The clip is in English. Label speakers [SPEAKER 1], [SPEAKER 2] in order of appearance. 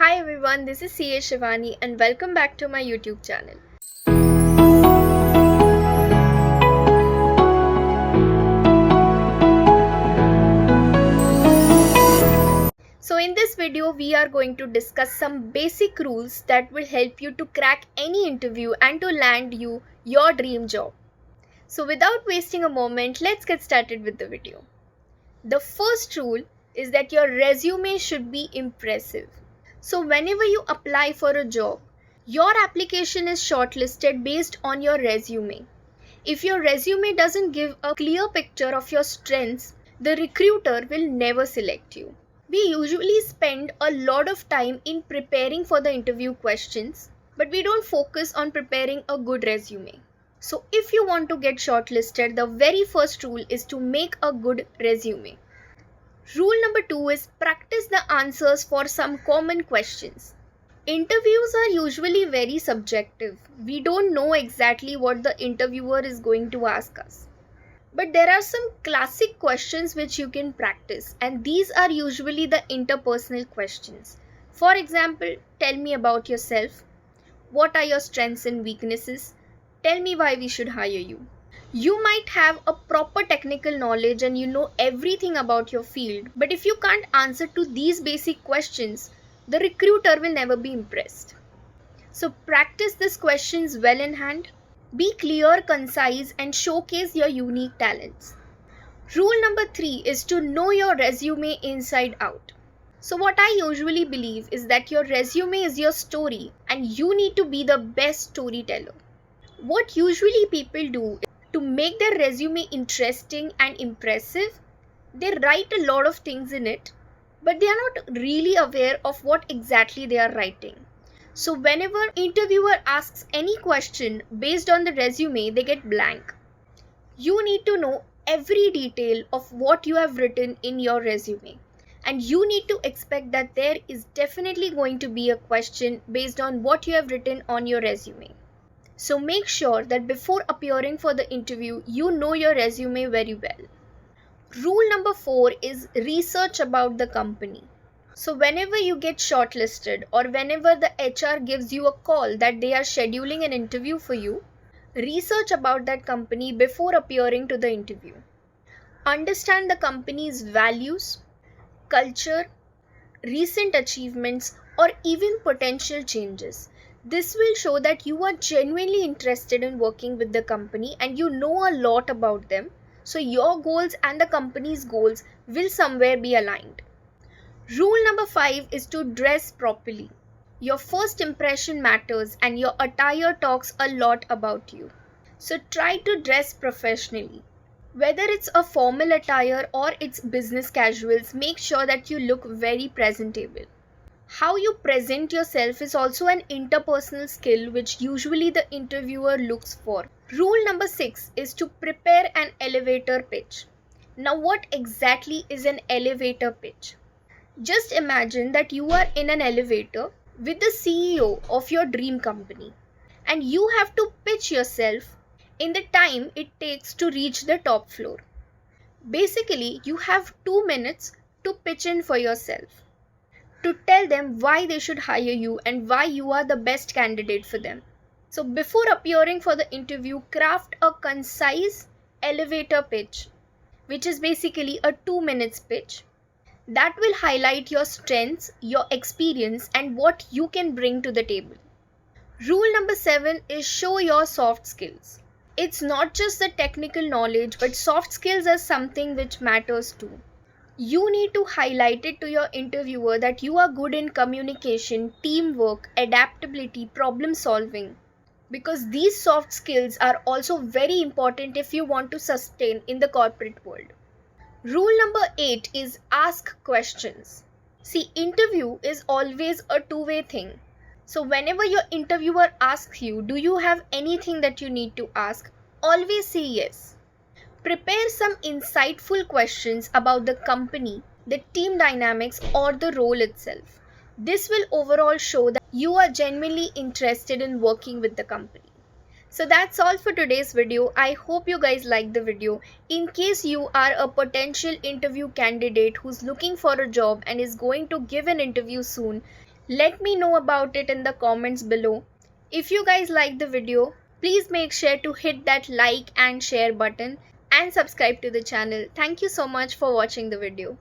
[SPEAKER 1] Hi everyone, this is CA Shivani and welcome back to my YouTube channel. So in this video, we are going to discuss some basic rules that will help you to crack any interview and to land you your dream job. So without wasting a moment, let's get started with the video. The first rule is that your resume should be impressive. So whenever you apply for a job, your application is shortlisted based on your resume. If your resume doesn't give a clear picture of your strengths, the recruiter will never select you. We usually spend a lot of time in preparing for the interview questions, but we don't focus on preparing a good resume. So if you want to get shortlisted, the very first rule is to make a good resume. Rule number 2 is practice the answers for some common questions. Interviews are usually very subjective. We don't know exactly what the interviewer is going to ask us. But there are some classic questions which you can practice, and these are usually the interpersonal questions. For example, tell me about yourself. What are your strengths and weaknesses? Tell me why we should hire you. You might have a proper technical knowledge and you know everything about your field, but if you can't answer to these basic questions, the recruiter will never be impressed. So practice these questions well in hand. Be clear, concise, and showcase your unique talents. Rule number 3 is to know your resume inside out. So what I usually believe is that your resume is your story and you need to be the best storyteller. What usually people do is to make their resume interesting and impressive, they write a lot of things in it, but they are not really aware of what exactly they are writing. So whenever interviewer asks any question based on the resume, they get blank. You need to know every detail of what you have written in your resume. And you need to expect that there is definitely going to be a question based on what you have written on your resume. So make sure that before appearing for the interview, you know your resume very well. Rule number 4 is research about the company. So whenever you get shortlisted or whenever the HR gives you a call that they are scheduling an interview for you, research about that company before appearing to the interview. Understand the company's values, culture, recent achievements, or even potential changes. This will show that you are genuinely interested in working with the company and you know a lot about them. So your goals and the company's goals will somewhere be aligned. Rule number 5 is to dress properly. Your first impression matters and your attire talks a lot about you. So try to dress professionally. Whether it's a formal attire or it's business casuals, make sure that you look very presentable. How you present yourself is also an interpersonal skill which usually the interviewer looks for. Rule number 6 is to prepare an elevator pitch. Now what exactly is an elevator pitch? Just imagine that you are in an elevator with the CEO of your dream company and you have to pitch yourself in the time it takes to reach the top floor. Basically, you have 2 minutes to pitch in for yourself, to tell them why they should hire you and why you are the best candidate for them. So before appearing for the interview, craft a concise elevator pitch, which is basically a 2 minutes pitch. That will highlight your strengths, your experience, and what you can bring to the table. Rule number 7 is show your soft skills. It's not just the technical knowledge, but soft skills are something which matters too. You need to highlight it to your interviewer that you are good in communication, teamwork, adaptability, problem solving. Because these soft skills are also very important if you want to sustain in the corporate world. Rule number 8 is ask questions. See, interview is always a two-way thing. So whenever your interviewer asks you, do you have anything that you need to ask? Always say yes. Prepare some insightful questions about the company, the team dynamics, or the role itself. This will overall show that you are genuinely interested in working with the company. So that's all for today's video. I hope you guys liked the video. In case you are a potential interview candidate who's looking for a job and is going to give an interview soon, Let me know about it in the comments below. If you guys like the video, please make sure to hit that like and share button and subscribe to the channel. Thank you so much for watching the video.